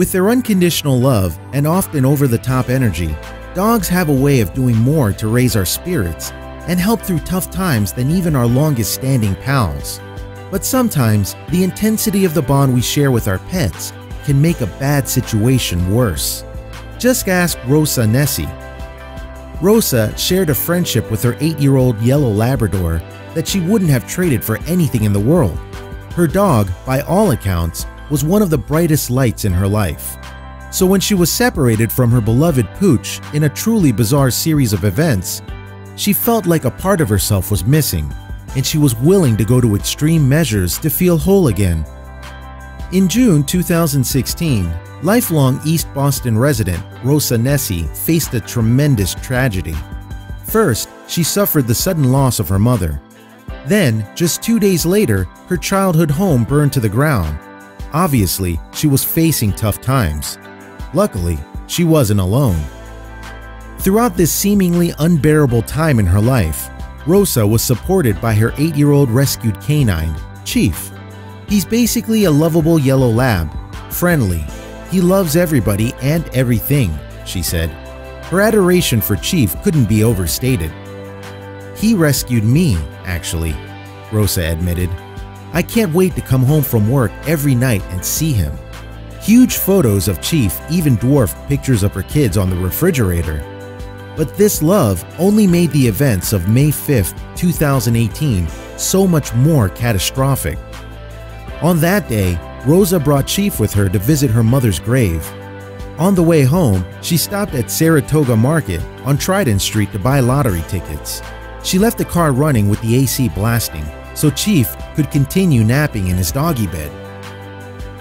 With their unconditional love and often over-the-top energy, dogs have a way of doing more to raise our spirits and help through tough times than even our longest-standing pals. But sometimes, the intensity of the bond we share with our pets can make a bad situation worse. Just ask Rosa Nese. Rosa shared a friendship with her 8-year-old yellow Labrador that she wouldn't have traded for anything in the world. Her dog, by all accounts, was one of the brightest lights in her life. So when she was separated from her beloved pooch in a truly bizarre series of events, she felt like a part of herself was missing, and she was willing to go to extreme measures to feel whole again. In June 2016, lifelong East Boston resident Rosa Nese faced a tremendous tragedy. First, she suffered the sudden loss of her mother. Then, just 2 days later, her childhood home burned to the ground. Obviously, she was facing tough times. Luckily, she wasn't alone. Throughout this seemingly unbearable time in her life, Rosa was supported by her 8-year-old rescued canine, Chief. He's basically a lovable yellow lab, friendly. He loves everybody and everything, she said. Her adoration for Chief couldn't be overstated. He rescued me, actually, Rosa admitted. I can't wait to come home from work every night and see him. Huge photos of Chief even dwarfed pictures of her kids on the refrigerator. But this love only made the events of May 5, 2018 so much more catastrophic. On that day, Rosa brought Chief with her to visit her mother's grave. On the way home, she stopped at Saratoga Market on Trident Street to buy lottery tickets. She left the car running with the AC blasting, so Chief could continue napping in his doggy bed.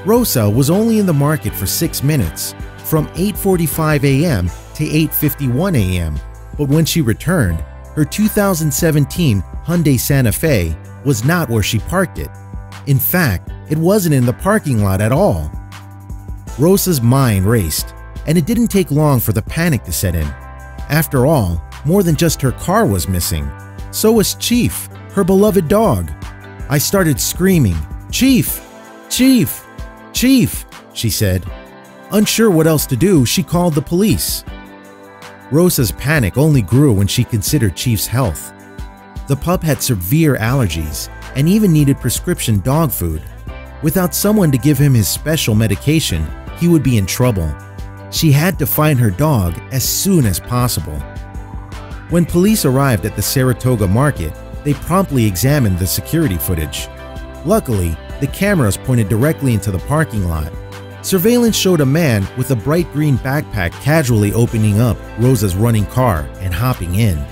Rosa was only in the market for 6 minutes, from 8:45 a.m. to 8:51 a.m., but when she returned, her 2017 Hyundai Santa Fe was not where she parked it. In fact, it wasn't in the parking lot at all. Rosa's mind raced, and it didn't take long for the panic to set in. After all, more than just her car was missing. So was Chief, her beloved dog. I started screaming, "Chief! Chief! Chief!" she said. Unsure what else to do, she called the police. Rosa's panic only grew when she considered Chief's health. The pup had severe allergies and even needed prescription dog food. Without someone to give him his special medication, he would be in trouble. She had to find her dog as soon as possible. When police arrived at the Saratoga Market, they promptly examined the security footage. Luckily, the cameras pointed directly into the parking lot. Surveillance showed a man with a bright green backpack casually opening up Rosa's running car and hopping in.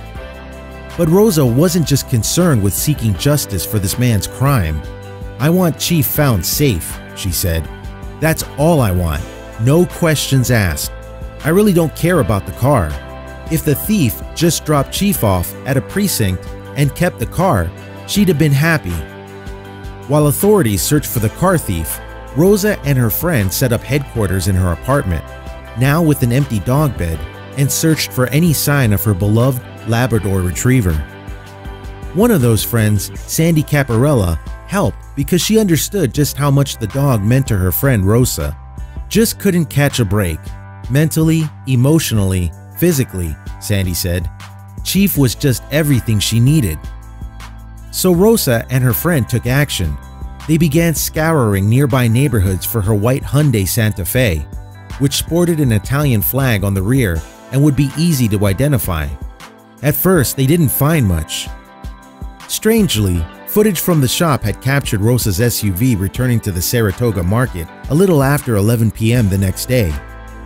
But Rosa wasn't just concerned with seeking justice for this man's crime. "I want Chief found safe," she said. "That's all I want. No questions asked. I really don't care about the car. If the thief just dropped Chief off at a precinct and kept the car, she'd have been happy." While authorities searched for the car thief, Rosa and her friend set up headquarters in her apartment, now with an empty dog bed, and searched for any sign of her beloved Labrador Retriever. One of those friends, Sandy Caparella, helped because she understood just how much the dog meant to her friend Rosa. Just couldn't catch a break. Mentally, emotionally, physically, Sandy said. Chief was just everything she needed. So Rosa and her friend took action. They began scouring nearby neighborhoods for her white Hyundai Santa Fe, which sported an Italian flag on the rear and would be easy to identify. At first, they didn't find much. Strangely, footage from the shop had captured Rosa's SUV returning to the Saratoga Market a little after 11 p.m. the next day,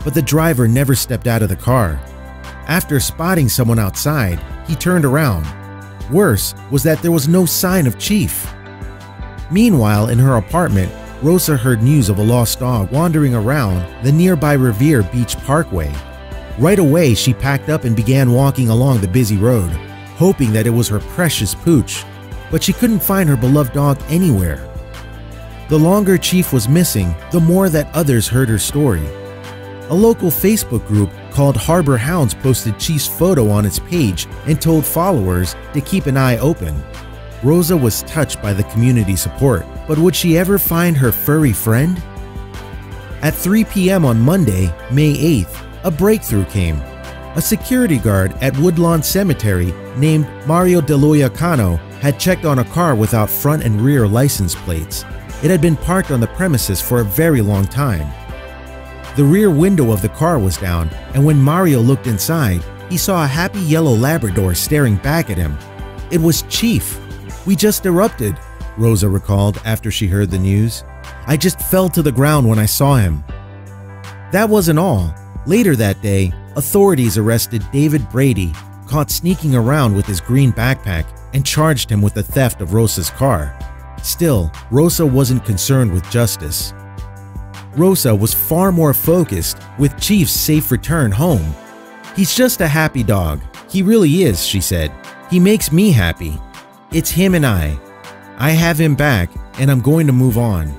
but the driver never stepped out of the car. After spotting someone outside, he turned around. Worse was that there was no sign of Chief. Meanwhile, in her apartment, Rosa heard news of a lost dog wandering around the nearby Revere Beach Parkway. Right away, she packed up and began walking along the busy road, hoping that it was her precious pooch, but she couldn't find her beloved dog anywhere. The longer Chief was missing, the more that others heard her story. A local Facebook group called Harbor Hounds posted Chief's photo on its page and told followers to keep an eye open. Rosa was touched by the community support, but would she ever find her furry friend? At 3 p.m. on Monday, May 8th, a breakthrough came. A security guard at Woodlawn Cemetery named Mario Deloyacano had checked on a car without front and rear license plates. It had been parked on the premises for a very long time. The rear window of the car was down, and when Mario looked inside, he saw a happy yellow Labrador staring back at him. It was Chief. "We just erupted," Rosa recalled after she heard the news. "I just fell to the ground when I saw him." That wasn't all. Later that day, authorities arrested David Brady, caught sneaking around with his green backpack, and charged him with the theft of Rosa's car. Still, Rosa wasn't concerned with justice. Rosa was far more focused with Chief's safe return home. "He's just a happy dog. He really is," she said. "He makes me happy. It's him and I. I have him back, and I'm going to move on."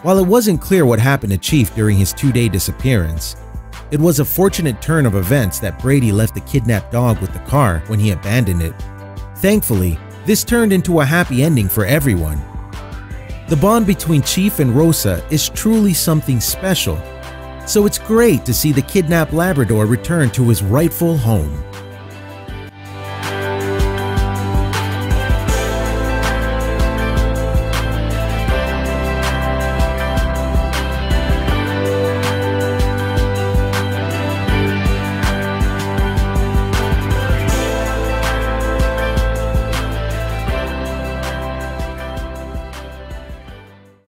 While it wasn't clear what happened to Chief during his 2-day disappearance, it was a fortunate turn of events that Brady left the kidnapped dog with the car when he abandoned it. Thankfully, this turned into a happy ending for everyone. The bond between Chief and Rosa is truly something special, so it's great to see the kidnapped Labrador return to his rightful home.